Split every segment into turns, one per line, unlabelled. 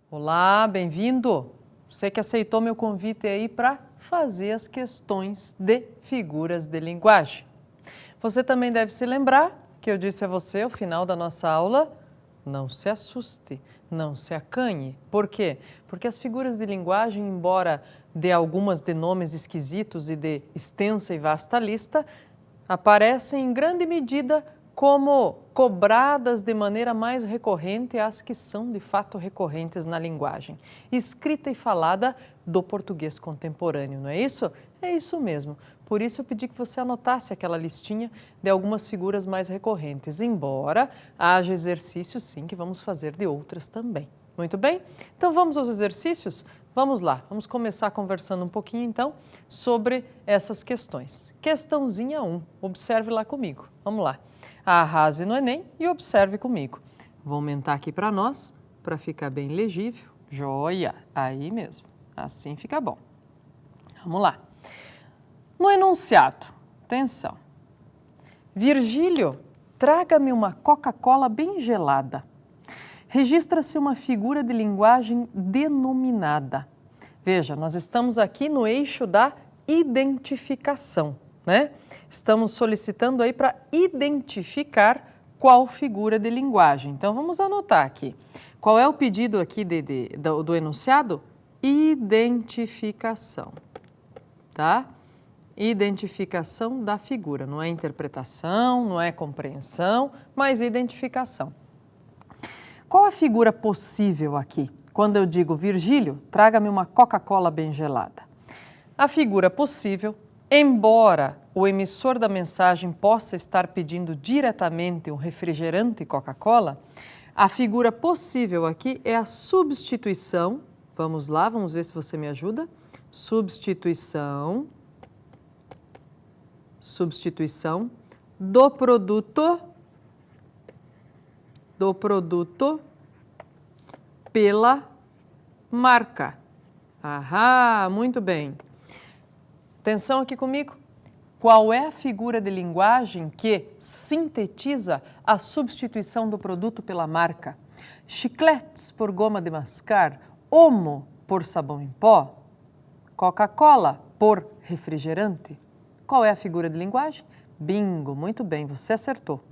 Olá, bem-vindo! Você que aceitou meu convite aí para fazer as questões de figuras de linguagem. Você também deve se lembrar que eu disse a você ao final da nossa aula, não se assuste, não se acanhe. Por quê? Porque as figuras de linguagem, embora de algumas de nomes esquisitos e de extensa e vasta lista, aparecem em grande medida como cobradas de maneira mais recorrente as que são de fato recorrentes na linguagem, escrita e falada do português contemporâneo, não é isso? É isso mesmo. Por isso eu pedi que você anotasse aquela listinha de algumas figuras mais recorrentes, embora haja exercícios sim que vamos fazer de outras também. Muito bem? Então vamos aos exercícios? Vamos lá, vamos começar conversando um pouquinho então sobre essas questões. Questãozinha 1, observe lá comigo. Vamos lá. Arrase no Enem e observe comigo. Vou aumentar aqui para nós, para ficar bem legível. Joia! Aí mesmo, assim fica bom. Vamos lá. No enunciado, atenção. Virgílio, traga-me uma Coca-Cola bem gelada. Registra-se uma figura de linguagem denominada. Veja, nós estamos aqui no eixo da identificação, né? Estamos solicitando aí para identificar qual figura de linguagem. Então, vamos anotar aqui. Qual é o pedido aqui do enunciado? Identificação, tá? Identificação da figura. Não é interpretação, não é compreensão, mas identificação. Qual a figura possível aqui? Quando eu digo, Virgílio, traga-me uma Coca-Cola bem gelada. A figura possível, embora o emissor da mensagem possa estar pedindo diretamente um refrigerante Coca-Cola, a figura possível aqui é a substituição. Vamos lá, vamos ver se você me ajuda. Substituição do produto pela marca. Ahá, muito bem. Atenção aqui comigo. Qual é a figura de linguagem que sintetiza a substituição do produto pela marca? Chicletes por goma de mascar, Omo por sabão em pó, Coca-Cola por refrigerante. Qual é a figura de linguagem? Bingo, muito bem, você acertou.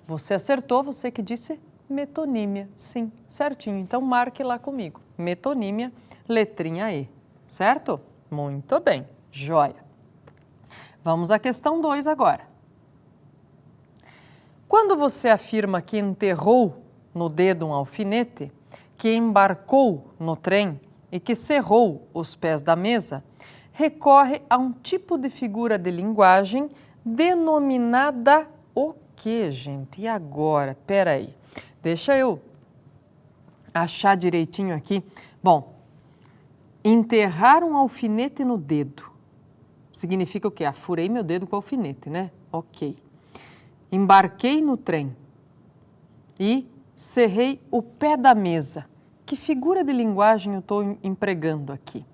Você acertou, você que disse metonímia. Sim, certinho. Então, marque lá comigo. Metonímia, letrinha E. Certo? Muito bem. Joia. Vamos à questão 2 agora. Quando você afirma que enterrou no dedo um alfinete, que embarcou no trem e que cerrou os pés da mesa, recorre a um tipo de figura de linguagem denominada o quê, gente? E agora? Peraí. Deixa eu achar direitinho aqui. Bom, enterrar um alfinete no dedo. Significa o quê? Furei meu dedo com o alfinete, né? Ok. Embarquei no trem e cerrei o pé da mesa. Que figura de linguagem eu estou empregando aqui?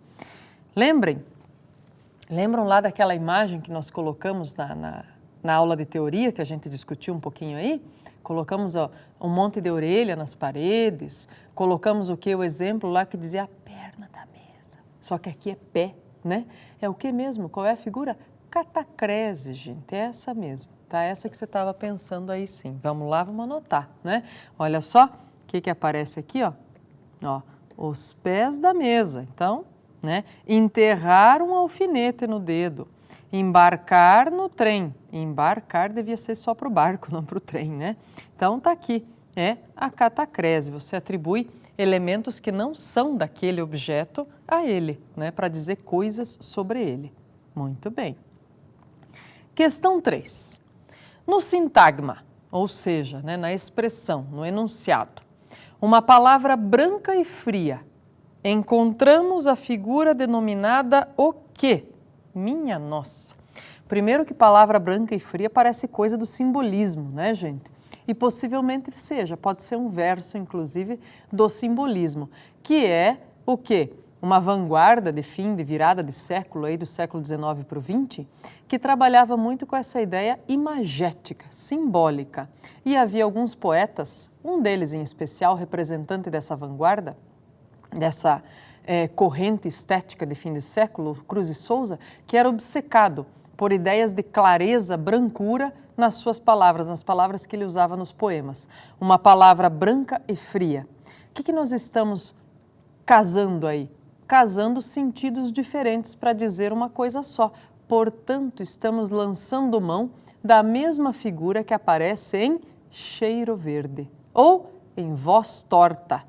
Lembram lá daquela imagem que nós colocamos na aula de teoria, que a gente discutiu um pouquinho aí? Colocamos um monte de orelha nas paredes, colocamos o que? O exemplo lá que dizia a perna da mesa. Só que aqui é pé, né? É o que mesmo? Qual é a figura? Catacrese, gente, é essa mesmo, tá? Essa que você estava pensando aí sim. Vamos lá, vamos anotar, né? Olha só, o que aparece aqui, ó? Ó, os pés da mesa. Então, né? Enterrar um alfinete no dedo. Embarcar no trem. Embarcar devia ser só para o barco, não para o trem, né? Então, tá aqui. É a catacrese. Você atribui elementos que não são daquele objeto a ele, né? Para dizer coisas sobre ele. Muito bem. Questão 3. No sintagma, ou seja, né, na expressão, no enunciado, uma palavra branca e fria, encontramos a figura denominada o quê? Minha nossa! Primeiro que palavra branca e fria parece coisa do simbolismo, né, gente? E possivelmente seja, pode ser um verso, inclusive, do simbolismo, que é o quê? Uma vanguarda de fim, de virada de século, aí do século XIX para o XX, que trabalhava muito com essa ideia imagética, simbólica. E havia alguns poetas, um deles em especial, representante dessa vanguarda, dessa corrente estética de fim de século, Cruz e Souza, que era obcecado por ideias de clareza, brancura nas suas palavras, nas palavras que ele usava nos poemas. Uma palavra branca e fria. O que nós estamos casando aí? Casando sentidos diferentes para dizer uma coisa só. Portanto, estamos lançando mão da mesma figura que aparece em Cheiro Verde ou em Voz Torta.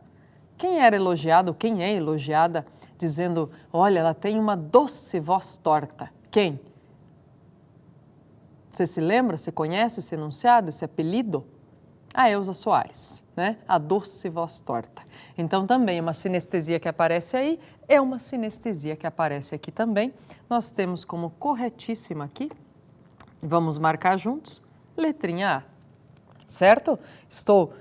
Quem era elogiado, quem é elogiada, dizendo, olha, ela tem uma doce voz torta? Quem? Você se lembra? Você conhece esse enunciado, esse apelido? A Elza Soares, né? A doce voz torta. Então, também uma sinestesia que aparece aí, é uma sinestesia que aparece aqui também. Nós temos como corretíssima aqui, vamos marcar juntos, letrinha A, certo? Estou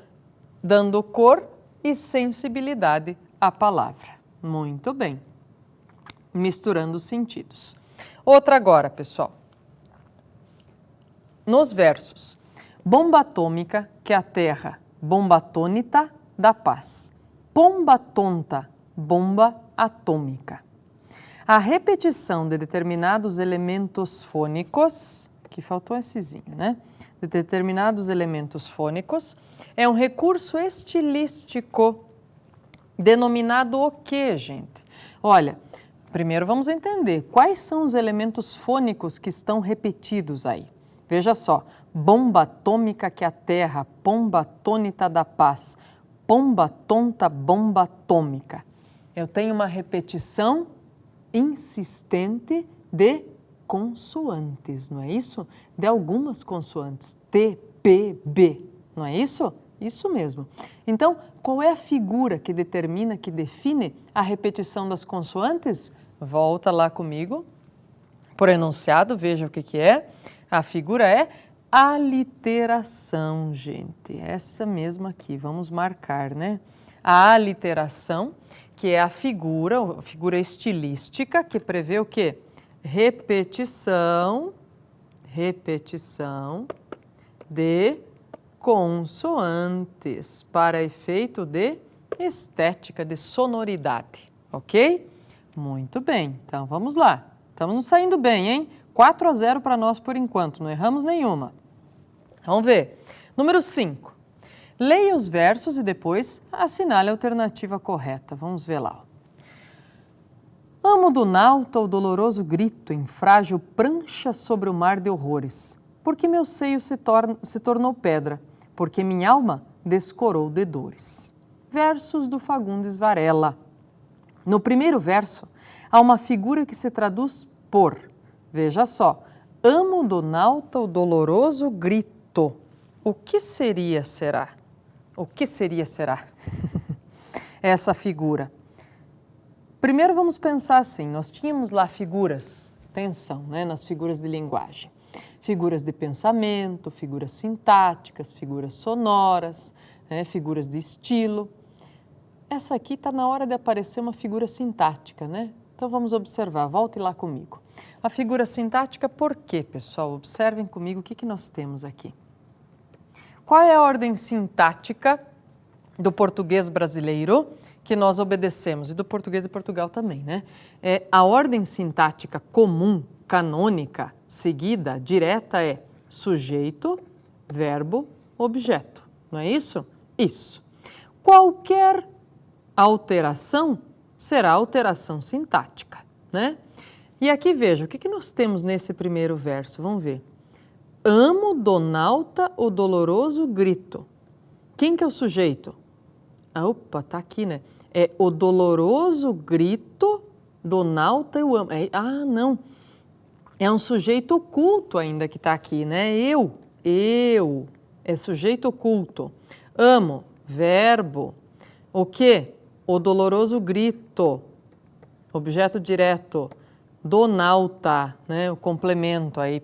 dando cor e sensibilidade à palavra. Muito bem. Misturando os sentidos. Outra agora, pessoal. Nos versos. Bomba atômica que aterra, bomba atônita da paz. Pomba tonta, bomba atômica. A repetição de determinados elementos fônicos, que faltou essezinho, né? De determinados elementos fônicos, é um recurso estilístico denominado o quê, gente? Olha, primeiro vamos entender quais são os elementos fônicos que estão repetidos aí. Veja só, bomba atômica que aterra, pomba atônita da paz, pomba tonta, bomba atômica. Eu tenho uma repetição insistente de consoantes, não é isso? De algumas consoantes, T, P, B, não é isso? Isso mesmo. Então, qual é a figura que determina, que define a repetição das consoantes? Volta lá comigo, por enunciado, veja o que é. A figura é aliteração, gente. Essa mesma aqui, vamos marcar, né? A aliteração, que é a figura estilística, que prevê o quê? Repetição de consoantes para efeito de estética, de sonoridade, ok? Muito bem, então vamos lá. Estamos saindo bem, hein? 4-0 para nós por enquanto, não erramos nenhuma. Vamos ver. Número 5. Leia os versos e depois assinale a alternativa correta. Vamos ver lá. Amo do nauta o doloroso grito em frágil prancha sobre o mar de horrores, porque meu seio se tornou pedra, porque minha alma descorou de dores. Versos do Fagundes Varela. No primeiro verso, há uma figura que se traduz por, veja só, amo do nauta o doloroso grito. O que seria, será? O que seria, será? Essa figura. Primeiro vamos pensar assim, nós tínhamos lá figuras, atenção, né, nas figuras de linguagem. Figuras de pensamento, figuras sintáticas, figuras sonoras, né, figuras de estilo. Essa aqui está na hora de aparecer uma figura sintática, né? Então vamos observar, volte lá comigo. A figura sintática, por quê, pessoal? Observem comigo o que nós temos aqui. Qual é a ordem sintática do português brasileiro que nós obedecemos? E do português de Portugal também, né? É, a ordem sintática comum, canônica, seguida, direta é sujeito, verbo, objeto. Não é isso? Isso. Qualquer alteração será alteração sintática, né? E aqui veja, o que nós temos nesse primeiro verso? Vamos ver. Amo do nauta o doloroso grito. Quem que é o sujeito? Opa, tá aqui, né? É o doloroso grito do nauta eu amo. Não. É um sujeito oculto ainda que tá aqui, né? Eu. É sujeito oculto. Amo, verbo. O quê? O doloroso grito. Objeto direto. Do nauta, né? O complemento aí,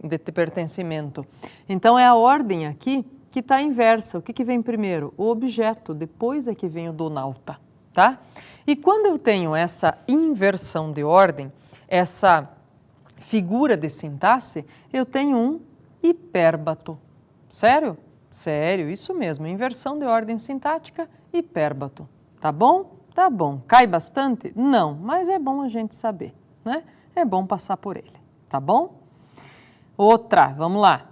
de pertencimento. Então, é a ordem aqui que está inversa. O que vem primeiro? O objeto, depois é que vem o do nauta, tá? E quando eu tenho essa inversão de ordem, essa figura de sintaxe, eu tenho um hipérbato. Sério? Sério, isso mesmo, inversão de ordem sintática, hipérbato. Tá bom? Tá bom. Cai bastante? Não, mas é bom a gente saber, né? É bom passar por ele, tá bom? Outra, vamos lá.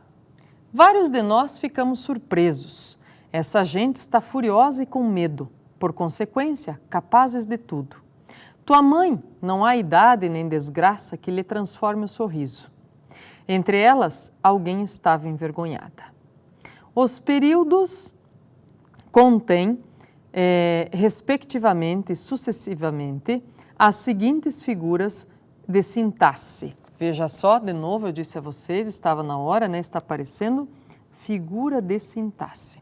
Vários de nós ficamos surpresos. Essa gente está furiosa e com medo, por consequência, capazes de tudo. Tua mãe, não há idade nem desgraça que lhe transforme o sorriso. Entre elas, alguém estava envergonhada. Os períodos contêm, respectivamente e sucessivamente, as seguintes figuras de sintaxe. Veja só, de novo, eu disse a vocês, estava na hora, né? Está aparecendo figura de sintaxe.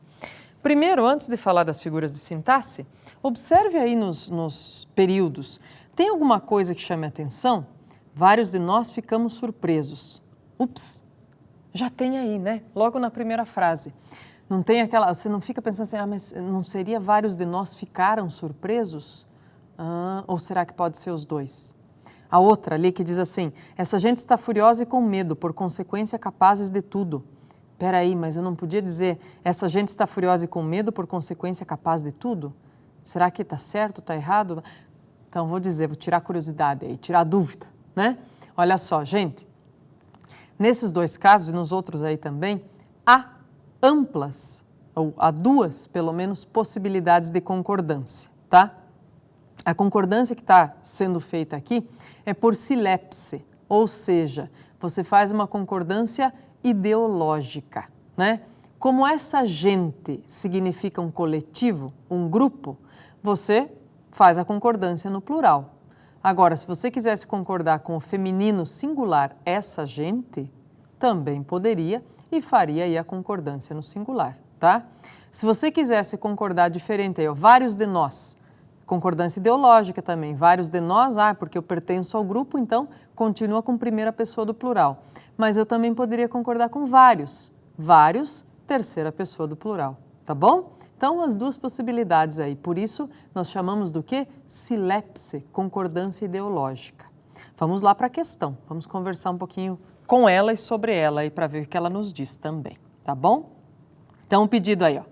Primeiro, antes de falar das figuras de sintaxe, observe aí nos períodos. Tem alguma coisa que chame a atenção? Vários de nós ficamos surpresos. Ups, já tem aí, né? Logo na primeira frase. Não tem aquela, você não fica pensando assim, mas não seria vários de nós ficaram surpresos? Ou será que pode ser os dois? A outra ali que diz assim, essa gente está furiosa e com medo, por consequência capazes de tudo. Peraí, mas eu não podia dizer, essa gente está furiosa e com medo, por consequência capaz de tudo? Será que está certo, está errado? Então vou dizer, vou tirar a curiosidade aí, tirar a dúvida, né? Olha só, gente, nesses dois casos e nos outros aí também, há amplas, ou há duas, pelo menos, possibilidades de concordância, tá? A concordância que está sendo feita aqui é por silepse, ou seja, você faz uma concordância ideológica, né? Como essa gente significa um coletivo, um grupo, você faz a concordância no plural. Agora, se você quisesse concordar com o feminino singular, essa gente, também poderia e faria aí a concordância no singular, tá? Se você quisesse concordar diferente, aí, ó, vários de nós, concordância ideológica também, vários de nós, porque eu pertenço ao grupo, então continua com primeira pessoa do plural. Mas eu também poderia concordar com vários, terceira pessoa do plural, tá bom? Então, as duas possibilidades aí, por isso nós chamamos do quê? Silepse, concordância ideológica. Vamos lá para a questão, vamos conversar um pouquinho com ela e sobre ela aí para ver o que ela nos diz também, tá bom? Então, o pedido aí, ó.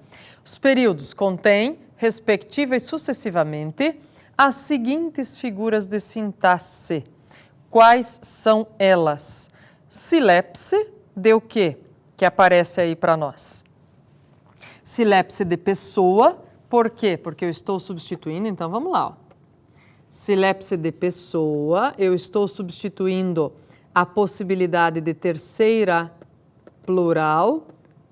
Os períodos contêm, respectiva e sucessivamente, as seguintes figuras de sintaxe. Quais são elas? Silepse de o quê? Que aparece aí para nós. Silepse de pessoa, por quê? Porque eu estou substituindo, então vamos lá. Ó. Silepse de pessoa, eu estou substituindo a possibilidade de terceira plural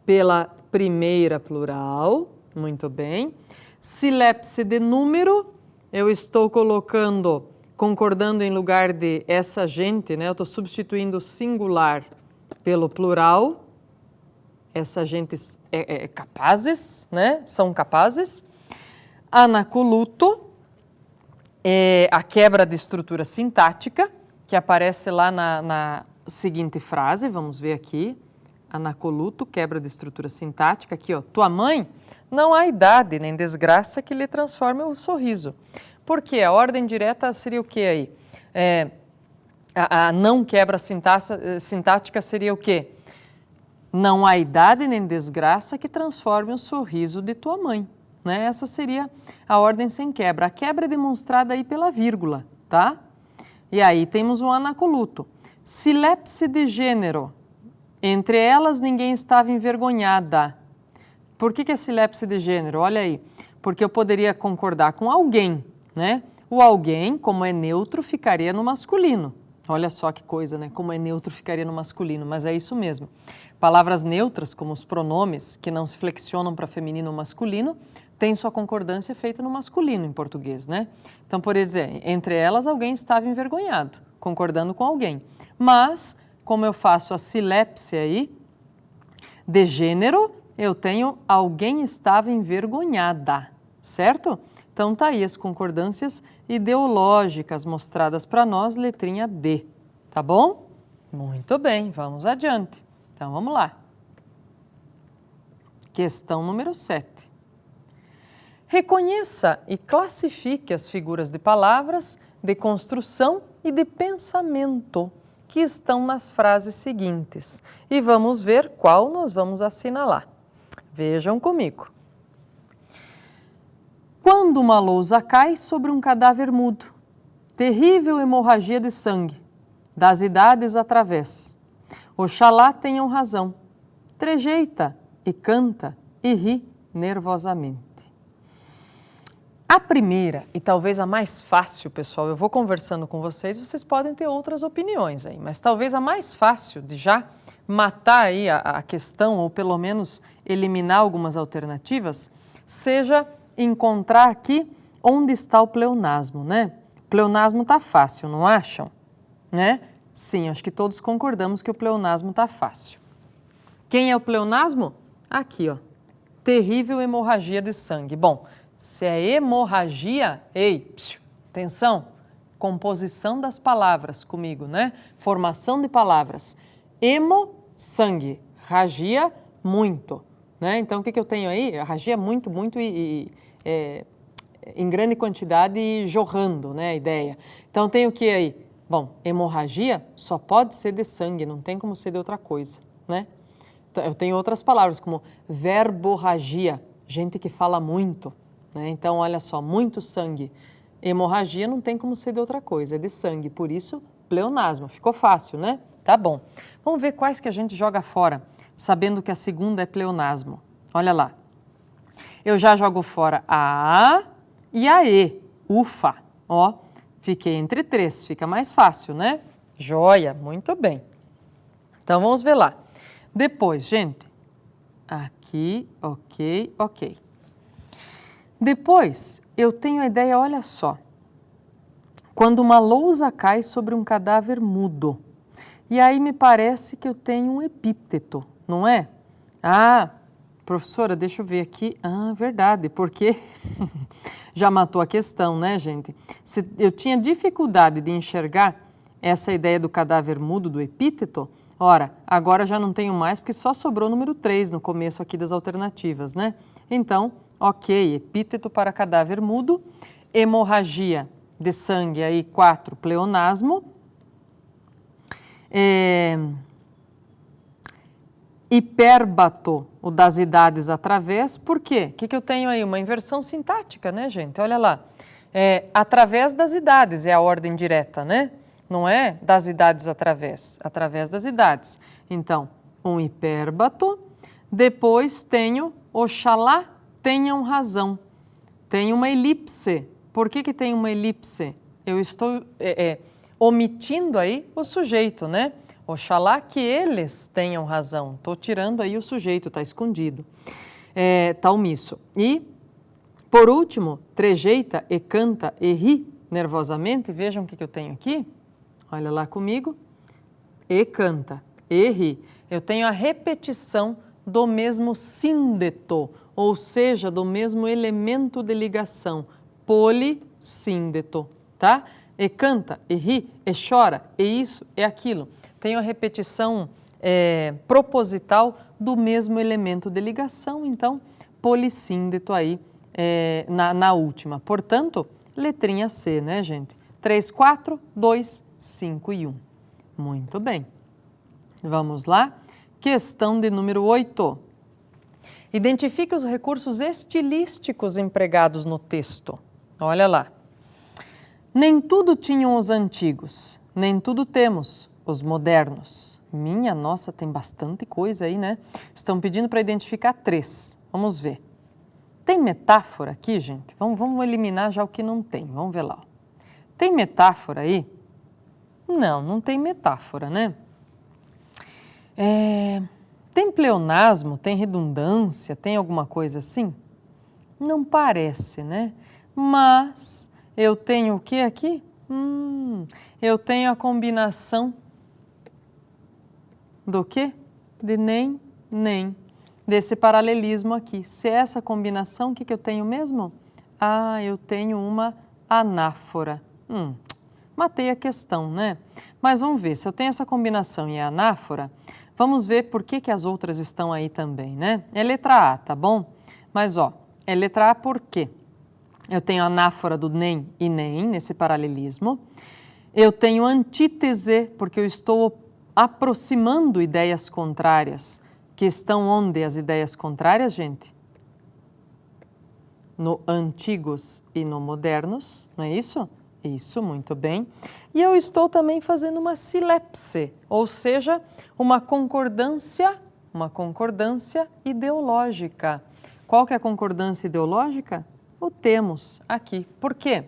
pela primeira plural, muito bem. Silepse de número, eu estou colocando, concordando em lugar de essa gente, né? Eu estou substituindo o singular pelo plural. Essa gente é capazes, né? São capazes. Anacoluto é a quebra de estrutura sintática, que aparece lá na seguinte frase, vamos ver aqui. Anacoluto, quebra de estrutura sintática, aqui ó, tua mãe, não há idade nem desgraça que lhe transforme o sorriso. Por quê? A ordem direta seria o quê aí? A não quebra sintática seria o quê? Não há idade nem desgraça que transforme o sorriso de tua mãe, né? Essa seria a ordem sem quebra. A quebra é demonstrada aí pela vírgula, tá? E aí temos o anacoluto. Silepse de gênero. Entre elas, ninguém estava envergonhada. Por que é silepse de gênero? Olha aí. Porque eu poderia concordar com alguém, né? O alguém, como é neutro, ficaria no masculino. Olha só que coisa, né? Como é neutro, ficaria no masculino, mas é isso mesmo. Palavras neutras, como os pronomes, que não se flexionam para feminino ou masculino, têm sua concordância feita no masculino em português, né? Então, por exemplo, entre elas, alguém estava envergonhado, concordando com alguém. Mas, como eu faço a silepse aí, de gênero, eu tenho alguém estava envergonhada, certo? Então, tá aí as concordâncias ideológicas mostradas para nós, letrinha D, tá bom? Muito bem, vamos adiante. Então, vamos lá. Questão número 7. Reconheça e classifique as figuras de palavras, de construção e de pensamento que estão nas frases seguintes. E vamos ver qual nós vamos assinalar. Vejam comigo. Quando uma lousa cai sobre um cadáver mudo, terrível hemorragia de sangue, das idades através. Oxalá tenham razão, trejeita e canta e ri nervosamente. A primeira, e talvez a mais fácil, pessoal, eu vou conversando com vocês, vocês podem ter outras opiniões aí, mas talvez a mais fácil de já matar aí a questão, ou pelo menos eliminar algumas alternativas, seja encontrar aqui onde está o pleonasmo, né? Pleonasmo tá fácil, não acham? Né? Sim, acho que todos concordamos que o pleonasmo tá fácil. Quem é o pleonasmo? Aqui, ó. Terrível hemorragia de sangue. Bom, se é hemorragia, ei, atenção, composição das palavras comigo, né? Formação de palavras. Hemo, sangue. Ragia, muito. Né? Então, o que eu tenho aí? Ragia muito, muito em grande quantidade e jorrando, né? A ideia. Então, tem o que aí? Bom, hemorragia só pode ser de sangue, não tem como ser de outra coisa, né? Eu tenho outras palavras, como verborragia, gente que fala muito, né? Então, olha só, muito sangue. Hemorragia não tem como ser de outra coisa, é de sangue, por isso, pleonasmo. Ficou fácil, né? Tá bom. Vamos ver quais que a gente joga fora, sabendo que a segunda é pleonasmo. Olha lá. Eu já jogo fora a e a E. Ufa! Ó, fiquei entre três, fica mais fácil, né? Joia, muito bem. Então, vamos ver lá. Depois, gente, aqui, ok, ok. Depois, eu tenho a ideia, olha só, quando uma lousa cai sobre um cadáver mudo. E aí me parece que eu tenho um epíteto, não é? Ah, professora, deixa eu ver aqui. Ah, verdade, porque já matou a questão, né, gente? Se eu tinha dificuldade de enxergar essa ideia do cadáver mudo, do epíteto, ora, agora já não tenho mais, porque só sobrou o número 3 no começo aqui das alternativas, né? Então, ok, epíteto para cadáver mudo, hemorragia de sangue, aí 4, pleonasmo, hipérbato, o das idades através, por quê? O que eu tenho aí? Uma inversão sintática, né, gente? Olha lá, através das idades é a ordem direta, né? Não é das idades através das idades. Então, um hipérbato, depois tenho oxalá tenham razão. Tem uma elipse. Por que tem uma elipse? Eu estou omitindo aí o sujeito, né? Oxalá que eles tenham razão. Estou tirando aí o sujeito, está escondido. Está omisso. E, por último, trejeita e canta e ri nervosamente. Vejam o que eu tenho aqui. Olha lá comigo. E canta e ri. Eu tenho a repetição do mesmo síndeto, ou seja, do mesmo elemento de ligação, polissíndeto, tá? E canta, e ri, e chora, e isso, e aquilo. Tenho a repetição proposital do mesmo elemento de ligação, então, polissíndeto aí na última. Portanto, letrinha C, né, gente? 3, 4, 2, 5 e 1. Muito bem. Vamos lá. Questão de número 8. Identifique os recursos estilísticos empregados no texto. Olha lá. Nem tudo tinham os antigos, nem tudo temos os modernos. Minha nossa, tem bastante coisa aí, né? Estão pedindo para identificar 3. Vamos ver. Tem metáfora aqui, gente? Vamos eliminar já o que não tem. Vamos ver lá. Tem metáfora aí? Não, não tem metáfora, né? Tem pleonasmo, tem redundância, tem alguma coisa assim? Não parece, né? Mas eu tenho o que aqui? Eu tenho a combinação do quê? De nem, nem. Desse paralelismo aqui. Se é essa combinação, o que eu tenho mesmo? Ah, eu tenho uma anáfora. Matei a questão, né? Mas vamos ver, se eu tenho essa combinação e é anáfora, vamos ver por que as outras estão aí também, né? É letra A, tá bom? Mas, ó, é letra A por quê? Eu tenho a anáfora do nem e nem, nesse paralelismo. Eu tenho antítese, porque eu estou aproximando ideias contrárias, que estão onde as ideias contrárias, gente? no antigos e no modernos, não é isso? Isso, muito bem. E eu estou também fazendo uma silepse, ou seja, uma concordância ideológica. Qual que é a concordância ideológica? O temos aqui. Por quê?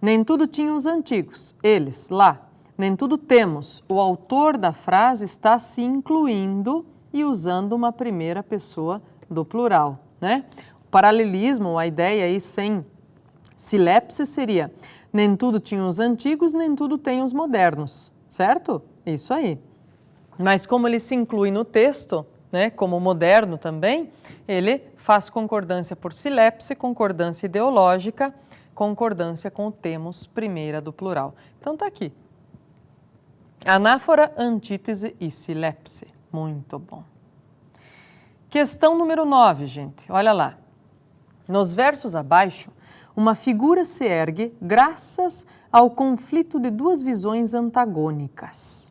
Nem tudo tinham os antigos, eles lá. Nem tudo temos. O autor da frase está se incluindo e usando uma primeira pessoa do plural, né? O paralelismo, a ideia aí sem silepse seria: nem tudo tinham os antigos, nem tudo tem os modernos, certo? Isso aí. Mas como ele se inclui no texto, né, como moderno também, ele faz concordância por silepse, concordância ideológica, concordância com o temos primeira do plural. Então tá aqui. Anáfora, antítese e silepse. Muito bom. Questão número 9, gente. Olha lá. Nos versos abaixo, uma figura se ergue graças ao conflito de duas visões antagônicas.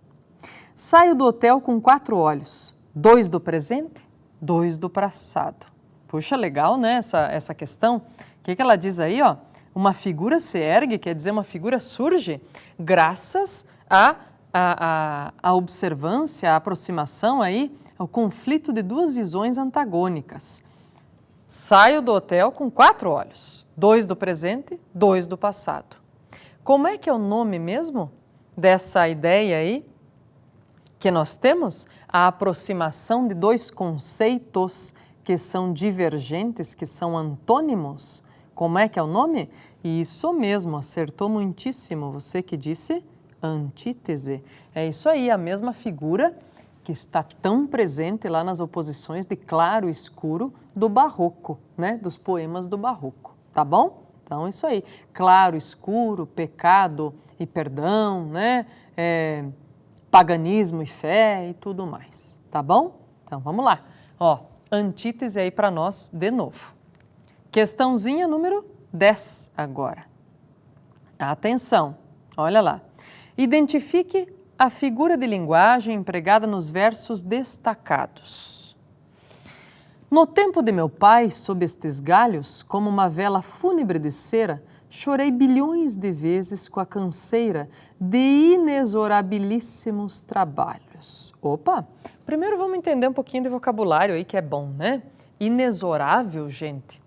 Saio do hotel com 4 olhos, 2 do presente, 2 do passado. Puxa, legal, né, essa questão? O que ela diz aí, ó? Uma figura se ergue, quer dizer, uma figura surge graças a observância, a aproximação aí, ao conflito de duas visões antagônicas. Saio do hotel com 4 olhos, 2 do presente, 2 do passado. Como é que é o nome mesmo dessa ideia aí que nós temos? A aproximação de dois conceitos que são divergentes, que são antônimos. Como é que é o nome? Isso mesmo, acertou muitíssimo, você que disse antítese. É isso aí, a mesma figura que está tão presente lá nas oposições de claro e escuro do barroco, né? Dos poemas do barroco, tá bom? Então, isso aí, claro, escuro, pecado e perdão, né? Paganismo e fé e tudo mais, tá bom? Então, vamos lá. Ó, antítese aí para nós de novo. Questãozinha número 10 agora. Atenção, olha lá. Identifique a figura de linguagem empregada nos versos destacados. No tempo de meu pai, sob estes galhos, como uma vela fúnebre de cera, chorei bilhões de vezes com a canseira de inexorabilíssimos trabalhos. Opa! Primeiro vamos entender um pouquinho de vocabulário aí que é bom, né? Inexorável, gente,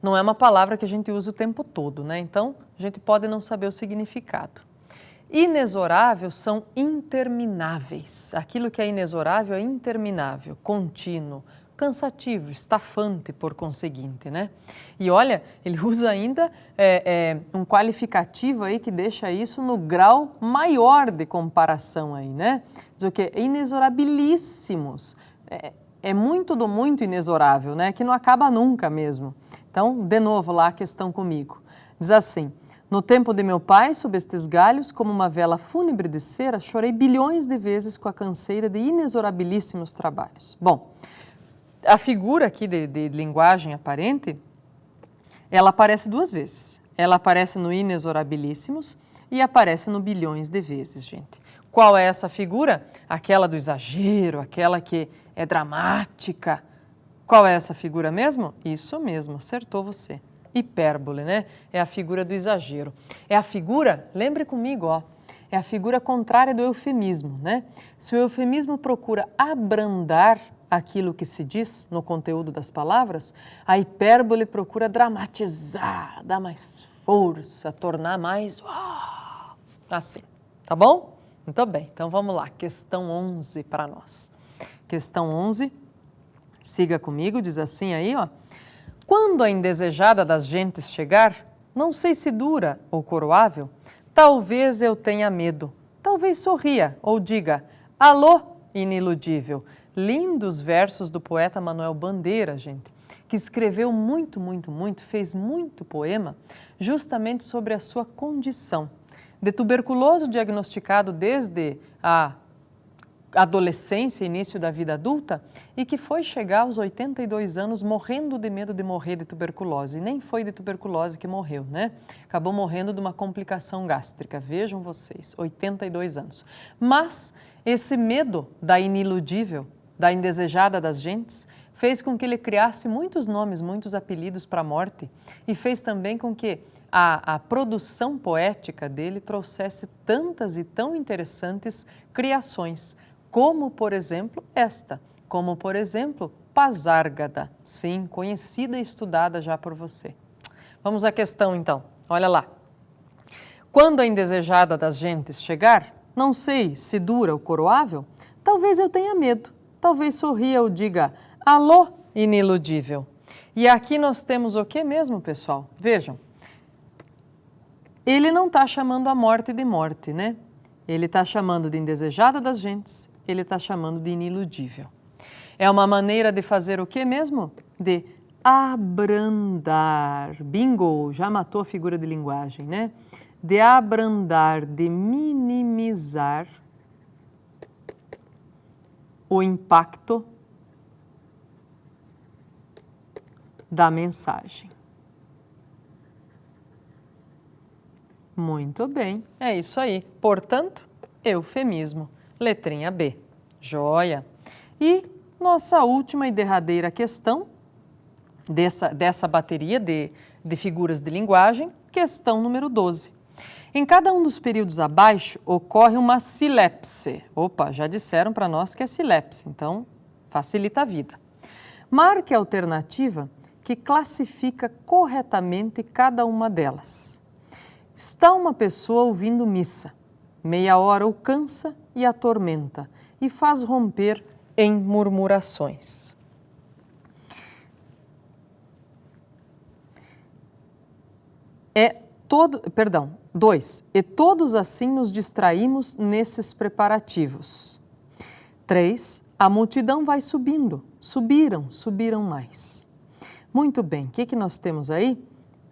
não é uma palavra que a gente usa o tempo todo, né? Então, a gente pode não saber o significado. Inexorável são intermináveis. Aquilo que é inexorável é interminável, contínuo, cansativo, estafante, por conseguinte, né? E olha, ele usa ainda um qualificativo aí que deixa isso no grau maior de comparação aí, né? Diz o quê? Inexorabilíssimos. É muito do muito inexorável, né? Que não acaba nunca mesmo. Então, de novo lá a questão comigo. Diz assim: no tempo de meu pai, sob estes galhos, como uma vela fúnebre de cera, chorei bilhões de vezes com a canseira de inexorabilíssimos trabalhos. Bom, a figura aqui de linguagem aparente, ela aparece 2 vezes. Ela aparece no inexorabilíssimos e aparece no bilhões de vezes, gente. Qual é essa figura? Aquela do exagero, aquela que é dramática. Qual é essa figura mesmo? Isso mesmo, acertou você. Hipérbole, né? É a figura do exagero. É a figura, lembre comigo, ó, é a figura contrária do eufemismo, né? Se o eufemismo procura abrandar aquilo que se diz no conteúdo das palavras, a hipérbole procura dramatizar, dar mais força, tornar mais assim, tá bom? Muito bem, então vamos lá, questão 11 para nós. Questão 11, siga comigo, diz assim aí, ó. Quando a indesejada das gentes chegar, não sei se dura ou coroável, talvez eu tenha medo, talvez sorria ou diga, alô, iniludível. Lindos versos do poeta Manuel Bandeira, gente, que escreveu muito, fez muito poema justamente sobre a sua condição de tuberculoso diagnosticado desde a adolescência, início da vida adulta, e que foi chegar aos 82 anos morrendo de medo de morrer de tuberculose. E nem foi de tuberculose que morreu, né? Acabou morrendo de uma complicação gástrica. Vejam vocês, 82 anos. Mas esse medo da iniludível, da indesejada das gentes, fez com que ele criasse muitos nomes, muitos apelidos para a morte e fez também com que a produção poética dele trouxesse tantas e tão interessantes criações, como, por exemplo, esta, como, por exemplo, Pasárgada, sim, conhecida e estudada já por você. Vamos à questão, então. Olha lá. Quando a indesejada das gentes chegar, não sei se dura o coroável, talvez eu tenha medo, talvez sorria ou diga, alô, iniludível. E aqui nós temos o que mesmo, pessoal? Vejam. Ele não está chamando a morte de morte, né? Ele está chamando de indesejada das gentes, ele está chamando de iniludível. É uma maneira de fazer o que mesmo? De abrandar. Bingo, já matou a figura de linguagem, né? De abrandar, de minimizar o impacto da mensagem. Muito bem, é isso aí. Portanto, eufemismo. Letrinha B. Joia. E nossa última e derradeira questão dessa bateria de figuras de linguagem, questão número 12. Em cada um dos períodos abaixo ocorre uma silepse. Opa, já disseram para nós que é silepse, então facilita a vida. Marque a alternativa que classifica corretamente cada uma delas. Está uma pessoa ouvindo missa, meia hora o cansa e atormenta e faz romper em murmurações. Dois. E todos assim nos distraímos nesses preparativos. 3. A multidão vai subindo. Subiram mais. Muito bem, o que nós temos aí?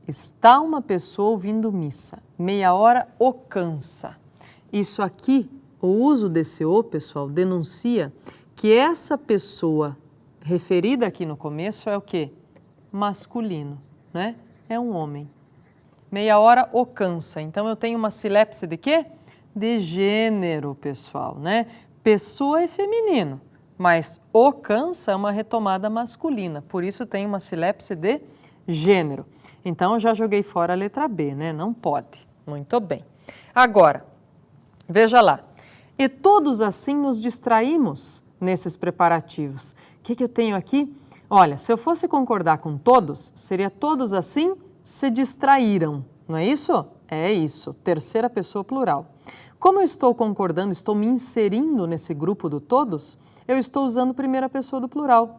Está uma pessoa ouvindo missa, meia hora o cansa. Isso aqui, o uso desse o, pessoal, denuncia que essa pessoa referida aqui no começo é o quê? Masculino, né? É um homem. Meia hora o cansa. Então, eu tenho uma silepse de quê? De gênero, pessoal, né? Pessoa é feminino, mas o cansa é uma retomada masculina. Por isso, tem uma silepse de gênero. Então, eu já joguei fora a letra B, né? Não pode. Muito bem. Agora, veja lá. E todos assim nos distraímos nesses preparativos. O que eu tenho aqui? Olha, se eu fosse concordar com todos, seria todos assim se distraíram, não é isso? É isso, terceira pessoa plural. Como eu estou concordando, estou me inserindo nesse grupo do todos, eu estou usando primeira pessoa do plural.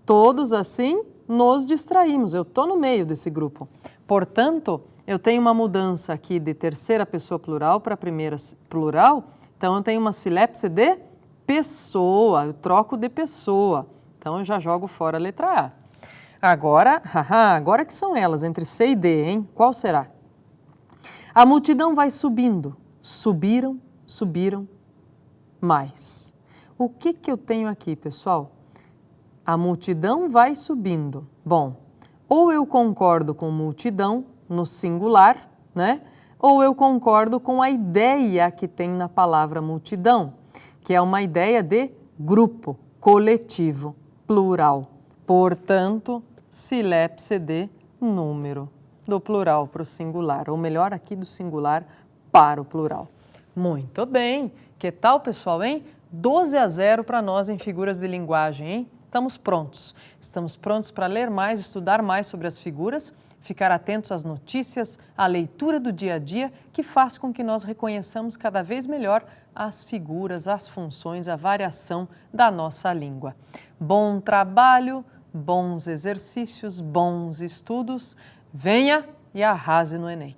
Todos assim nos distraímos, eu estou no meio desse grupo. Portanto, eu tenho uma mudança aqui de terceira pessoa plural para primeira plural, então eu tenho uma silepse de pessoa, eu troco de pessoa, então eu já jogo fora a letra A. Agora que são elas, entre C e D, hein? Qual será? A multidão vai subindo, subiram mais. O que eu tenho aqui, pessoal? A multidão vai subindo. Bom, ou eu concordo com multidão no singular, né? Ou eu concordo com a ideia que tem na palavra multidão, que é uma ideia de grupo, coletivo, plural. Portanto, silepse de número, do plural para o singular, ou melhor, aqui do singular para o plural. Muito bem. Que tal, pessoal, hein? 12-0 para nós em figuras de linguagem, hein? Estamos prontos. Estamos prontos para ler mais, estudar mais sobre as figuras, ficar atentos às notícias, à leitura do dia a dia, que faz com que nós reconheçamos cada vez melhor as figuras, as funções, a variação da nossa língua. Bom trabalho, bons exercícios, bons estudos. Venha e arrase no Enem.